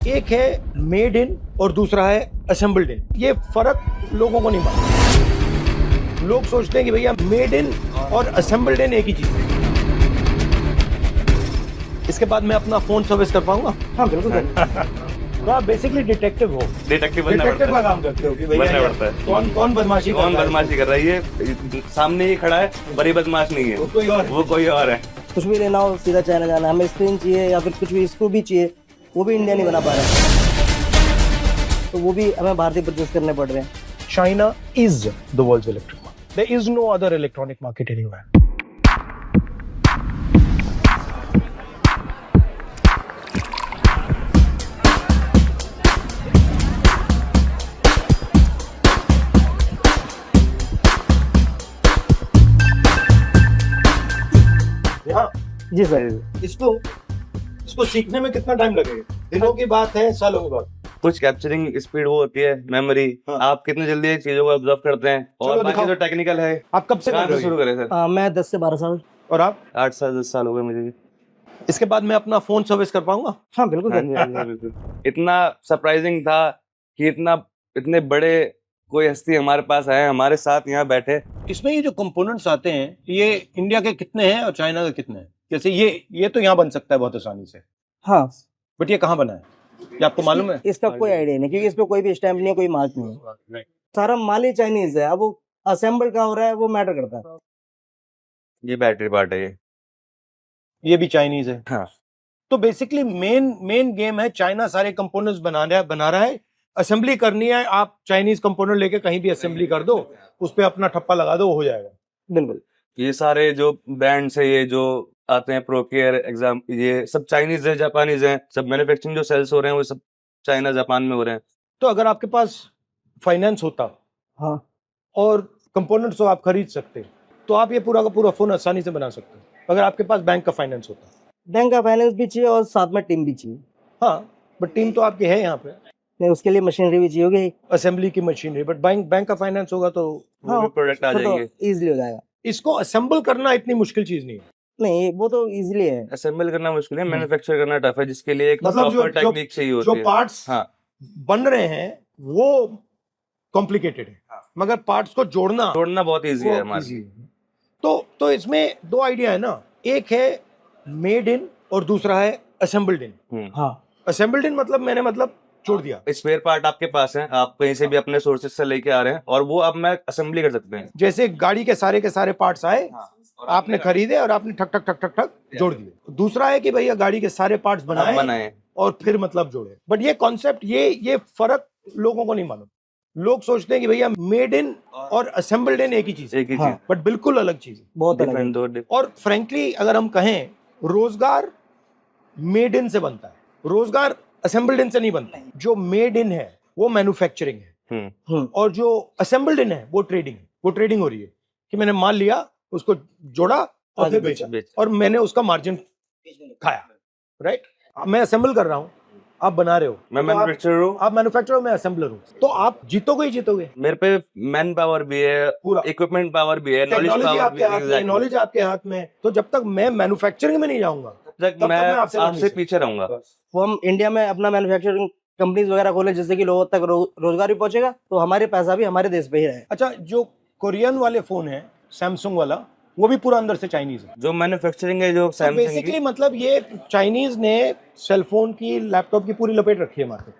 एक है made in और दूसरा है असेंबल्ड इन। ये फर्क लोगों को नहीं मालूम। लोग सोचते हैं कि भैया मेड इन और असेंबल्ड इन एक ही चीज है। इसके बाद मैं अपना फोन सर्विस कर पाऊंगा? हाँ बिल्कुल तो आप बेसिकली डिटेक्टिव हो। डिटेक्टिव डिटेक्टिव का काम करते हो कि भैया बनना पड़ता है। कौन बदमाशी कर कौन रहा है? बदमाशी कर रहा है, ये सामने ही खड़ा है पर ये बदमाश नहीं है, वो कोई और है। वो कोई और है। कुछ भी लेना हो सीधा चाइना जाना है। हमें स्क्रीन चाहिए या फिर कुछ भी स्क्रू भी चाहिए, वो भी इंडिया नहीं बना पा रहा है, तो वो भी हमें भारतीय परचेज करने पड़ रहे हैं। China is the world's electric market. There is no other electronic market anywhere. हाँ, जी सर। इसको सीखने में कितना टाइम लगेगा? दिनों की बात है, सालों की बात? कुछ कैप्चरिंग स्पीड वो होती है, मेमोरी। हाँ। आप कितने जल्दी चीजों को ऑब्जर्व करते हैं। चलो और बाकी दिखाओ। जो टेक्निकल है, आप कब से कहाँ कर से रहे शुरू हो? करें सर? मैं 10 से 12 साल। और आप? 8 साल 10 साल हो गए मुझे भी। इसके बाद मैं अपना फोन सर्विस कर पाऊंगा? हाँ बिल्कुल हाँ सर। जी, हाँ जी, बिल्कुल। इतना सरप्राइजिंग था कि इतने बड़े कोई हस्ती हमारे पास आए, हमारे साथ यहाँ बैठे। इसमें ये जो कंपोनेंट्स आते हैं, ये इंडिया के कितने हैं और चाइना के कितने हैं? जैसे ये तो यहाँ बन सकता है बहुत आसानी से, हाँ, बट ये कहाँ बना है? ये आपको मालूम है? इसका कोई आइडिया नहीं, क्योंकि इस पे कोई भी स्टैम्प नहीं है, कोई मार्क नहीं है। सारा माल ही चाइनीज है। अब वो असेंबल कहाँ हो रहा है वो मैटर करता है। ये बैटरी पार्ट है ये भी चाइनीज है। हाँ। तो बेसिकली मेन गेम है, चाइना सारे कंपोनेंट्स बना रहा है, असेंबली करनी है। आप चाइनीज कंपोनेंट लेके कहीं भी असेंबली कर दो, उस पे अपना ठप्पा लगा दो, हो जाएगा। बिल्कुल। ये सारे जो ब्रांड्स है, ये जो आते हैं, प्रोकेयर एग्जाम, ये सब चाइनीज है, जापानीज हैं। सब मैन्युफैक्चरिंग जो सेल्स हो रहे हैं वो सब चाइना जापान में हो रहे हैं। तो अगर आपके पास फाइनेंस होता हाँ और कंपोनेंट्स तो आप खरीद सकते, तो आप ये पूरा का पूरा फोन आसानी से बना सकते अगर आपके पास बैंक का फाइनेंस होता। बैंक का फाइनेंस भी चाहिए और साथ में टीम भी चाहिए। हाँ, बट टीम तो आपकी है यहाँ पे, नहीं, उसके लिए मशीनरी भी चाहिए होगी। असेंबली की मशीनरी। बट बैंक का फाइनेंस होगा तो वो भी प्रोडक्ट आ जाएंगे। इजीली हो जाएगा। इसको असेंबल करना इतनी मुश्किल चीज नहीं है। नहीं, वो तो इजीली है। असेंबल करना मुश्किल है, मैन्युफैक्चर करना टफ है, जिसके लिए एक मतलब प्रॉपर टेक्निक चाहिए होती जो है। पार्ट्स हाँ। बन रहे हैं वो कॉम्प्लिकेटेड है, मगर पार्ट्स को जोड़ना बहुत इजी है वो हमारे easy लिए। है। तो इसमें दो आइडिया है ना, एक है मेड इन और दूसरा है असेंबल्ड इन। हाँ, असेंबल्ड इन मतलब जोड़ दिया। स्पेयर पार्ट आपके पास है, आप कहीं से भी अपने सोर्सेज से लेके आ रहे हैं और वो अब मैं असेंबली कर सकते हैं। जैसे गाड़ी के सारे पार्ट्स आए, आपने खरीदे और आपने ठक ठक ठक ठक ठक जोड़ दिए। दूसरा है कि भैया गाड़ी के सारे पार्ट्स बनाए और फिर मतलब जोड़े। बट ये कॉन्सेप्ट, ये फर्क लोगों को नहीं मालूम। लोग सोचते हैं कि भैया मेड इन और असेंबल्ड इन एक ही चीज है, एक ही हाँ। चीज, बट बिल्कुल अलग चीज है। बहुत अलग है। डिफरेंट दो। और फ्रेंकली अगर हम कहें, रोजगार मेड इन से बनता है, रोजगार असेंबल्ड इन से नहीं बनता। जो मेड इन है वो मैन्युफैक्चरिंग है, और जो असेंबल्ड इन है वो ट्रेडिंग है। वो ट्रेडिंग हो रही है कि मैंने माल लिया, उसको जोड़ा और फिर बेचा, और मैंने उसका मार्जिन खाया। राइट? मैं असेंबल कर रहा हूँ, आप बना रहे हो। मैं मैन्युफैक्चरर हूँ, आप मैन्युफैक्चरर हो, मैं असेंबलर हूँ। तो आप जीतोगे ही जीतोगे। मेरे पे मैन पावर भी है, पूरा इक्विपमेंट पावर भी है, नॉलेज टेक्नोलॉजी पावर आपके भी है। हाथ में, नॉलेज आपके हाथ में। तो जब तक मैं मैन्युफैक्चरिंग में नहीं जाऊंगा, तब तक मैं मैं आपसे लड़ नहीं आपसे सकता। पीछे रहूंगा। वो हम इंडिया में अपना मैन्युफैक्चरिंग कंपनीज वगैरह खोले, जिससे कि लोगों तक रोजगार भी पहुंचेगा, तो हमारे पैसा भी हमारे देश पे ही रहेगा। अच्छा, जो कोरियन वाले फोन है, सैमसंग वाला, वो भी पूरा अंदर से चाइनीज है। जो मैन्युफैक्चरिंग है, जो तो सैमसंग बेसिकली की, मतलब ये चाइनीज ने सेलफोन की, लैपटॉप की पूरी लपेट रखी है मार्केट।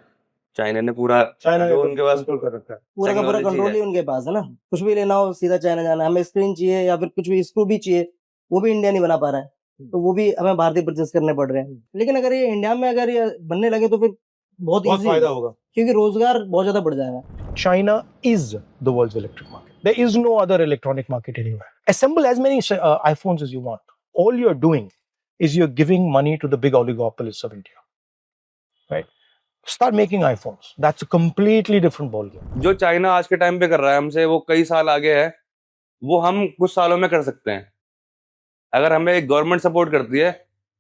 चाइना ने पूरा, चाइना ने जो उनके पास कंट्रोल कर रखा है। पूरा का पूरा टेक्नोलॉजी कंट्रोल है। ही उनके पास है ना। कुछ भी लेना हो सीधा चाइना जाना है। हमें स्क्रीन चाहिए या फिर कुछ भी स्क्रू भी चाहिए, वो भी इंडिया नहीं बना पा रहा है, तो वो भी हमें भारतीय परचेज करने पड़ रहे हैं। लेकिन अगर ये इंडिया में अगर ये बनने लगे तो फिर बहुत बहुत ईजी फायदा होगा। क्योंकि रोजगार बहुत ज्यादा बढ़ जाएगा। China is the world's electric market. There is no other electronic market anywhere. Assemble as many iPhones as you want. All you're doing is you're giving money to the big oligopolists of India. Right? Start making iPhones. That's a completely different ballgame. जो China आज के time पे कर रहा है हमसे, वो कई साल आगे है, वो हम कुछ सालों में कर सकते हैं। अगर हमें गवर्नमेंट सपोर्ट करती है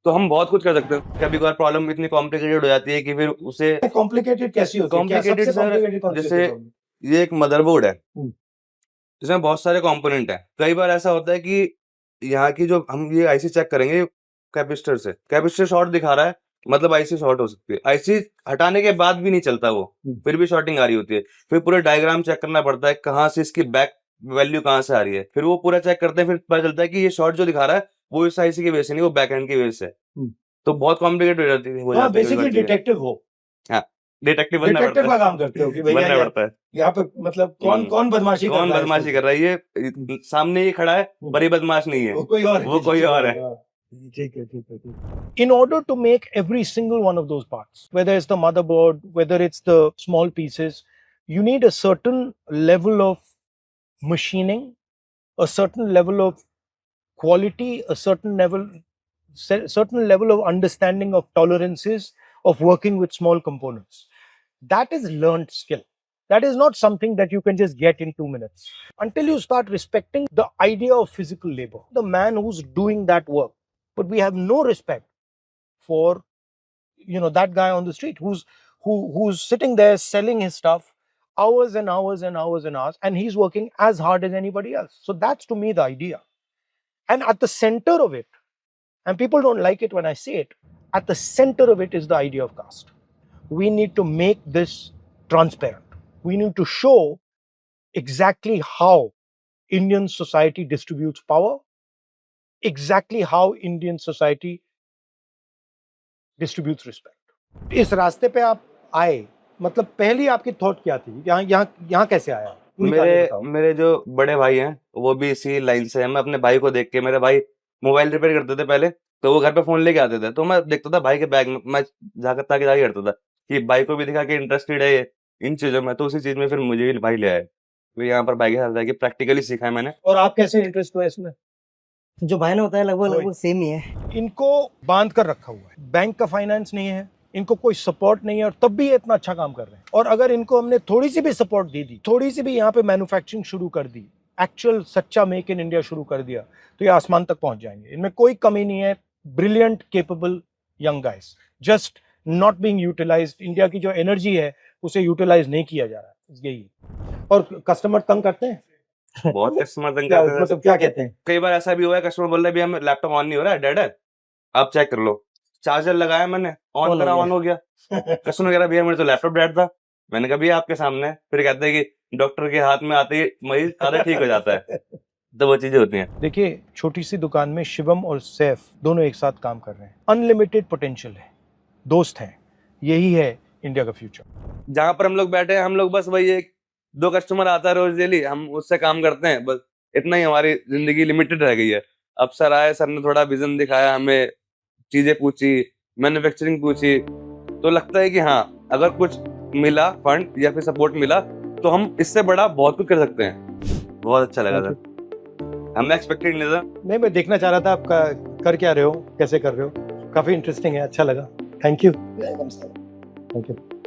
तो हम बहुत कुछ कर सकते हैं। कभी कभार प्रॉब्लम इतनी कॉम्प्लिकेटेड हो जाती है कि फिर उसे Complicated कैसी होती है? क्या कॉम्प्लिकेटेड सबसे सर, complicated कौन सी जैसे होती है? ये एक मदरबोर्ड है जिसमें बहुत सारे कंपोनेंट हैं। कई बार ऐसा होता है कि यहाँ की जो हम ये आईसी चेक करेंगे कैपेसिटर से, कैपेसिटर शॉर्ट दिखा रहा है, मतलब आईसी शॉर्ट हो सकती है, आईसी हटाने के बाद भी नहीं चलता वो, फिर भी शॉर्टिंग आ रही होती है, फिर पूरा डायग्राम चेक करना पड़ता है कहाँ से इसकी बैक वैल्यू कहाँ से आ रही है, फिर वो पूरा चेक करते हैं, फिर पता चलता है कि ये शॉर्ट जो दिखा रहा है वो इस आईसी की वजह से नहीं, वो बैक एंड की वजह से है। तो बहुत कॉम्प्लिकेट हो जाती है, हाँ, बेसिकली डिटेक्टिव हो, डिटेक्टिव बनना डिटेक्टिव पड़ता का है, काम करते हो कि भैया बनना पड़ता है, यहाँ पे मतलब कौन कौन बदमाशी कर कौन रहा है बदमाशी कर रहा है, ये सामने ये खड़ा है पर ये बदमाश नहीं है, वो कोई और वो कोई और है। ठीक है, ठीक है, ठीक है. In order to make every single one of those parts, whether it's the motherboard, whether it's the small pieces, you need a certain level of machining, a certain level of quality, a certain level of understanding of tolerances of working with small components. That is learned skill. That is not something that you can just get in 2 minutes. Until you start respecting the idea of physical labor, the man who's doing that work. But we have no respect for, you know, that guy on the street who's sitting there selling his stuff hours and hours and hours and hours, and he's working as hard as anybody else. So that's to me the idea. And at the center of it, and people don't like it when I say it, at the center of it is the idea of caste. We need to make this transparent. We need to show exactly how Indian society distributes power, exactly how Indian society distributes respect. इस रास्ते पे आप आए, मतलब पहली आपकी thought क्या थी? यहाँ कैसे आया? मेरे जो बड़े भाई हैं वो भी इसी लाइन से हैं। मैं अपने भाई को देख के, मेरे भाई मोबाइल रिपेयर करते थे पहले, तो वो घर पे फोन लेके आते थे, तो मैं देखता था भाई के बैग में, मैं जाकर ताकि करता था कि भाई को भी दिखा कि इंटरेस्टेड है ये इन चीजों में, तो उसी चीज में फिर मुझे भी भाई ले आए, तो यहाँ पर भाई के साथ जाके प्रैक्टिकली सीखा है मैंने। और आप कैसे इंटरेस्ट हुआ इसमें? जो भाई ने बताया लगभग सेम ही है। इनको बांध कर रखा हुआ है, बैंक का फाइनेंस नहीं है, इनको कोई सपोर्ट नहीं है, और तब भी ये इतना अच्छा काम कर रहे हैं। और अगर इनको हमने थोड़ी सी भी सपोर्ट दे दी, थोड़ी सी भी यहाँ पे मैन्युफैक्चरिंग शुरू कर दी, एक्चुअल सच्चा मेक इन इंडिया शुरू कर दिया, तो ये आसमान तक पहुंच जाएंगे। इनमें कोई कमी नहीं है। Brilliant, capable young guys, just not being utilized. India की जो एनर्जी है उसे यूटिलाइज नहीं किया जा रहा है, यही। और कस्टमर तंग करते हैं, बहुत कस्टमर तंग करते हैं। मतलब क्या कहते हैं? कई बार ऐसा भी हुआ है, कस्टमर बोल रहे हैं हम लैपटॉप ऑन नहीं हो रहा है, डेड है, आप चेक कर लो। चार्जर लगाया मैंने, ऑन करा, ऑन हो गया। कस्टमर कह रहा भैया मेरे तो लैपटॉप डेड था। मैंने कहा भैया आपके सामने। फिर कहते हैं कि डॉक्टर के हाथ में आते ही मरीज आधा ठीक हो जाता है। तो वो चीजें होती हैं। देखिए, छोटी सी दुकान में शिवम और सैफ दोनों एक साथ काम कर रहे हैं। अनलिमिटेड पोटेंशियल है, दोस्त हैं, यही है इंडिया का फ्यूचर। जहाँ पर हम लोग बैठे हैं, हम लोग बस वही एक दो कस्टमर आता है रोज डेली, हम उससे काम करते हैं, बस इतना ही हमारी जिंदगी लिमिटेड रह गई है। अब सर आए, सर ने थोड़ा विजन दिखाया, हमें चीजें पूछी, मैन्युफैक्चरिंग पूछी, तो लगता है कि हाँ, अगर कुछ मिला फंड या फिर सपोर्ट मिला तो हम इससे बड़ा बहुत कुछ कर सकते हैं। बहुत अच्छा लगा सर, हमने एक्सपेक्टेड नहीं था। नहीं, मैं देखना चाह रहा था आपका कर क्या रहे हो, कैसे कर रहे हो। काफी इंटरेस्टिंग है, अच्छा लगा। Thank you. Welcome sir. Thank you.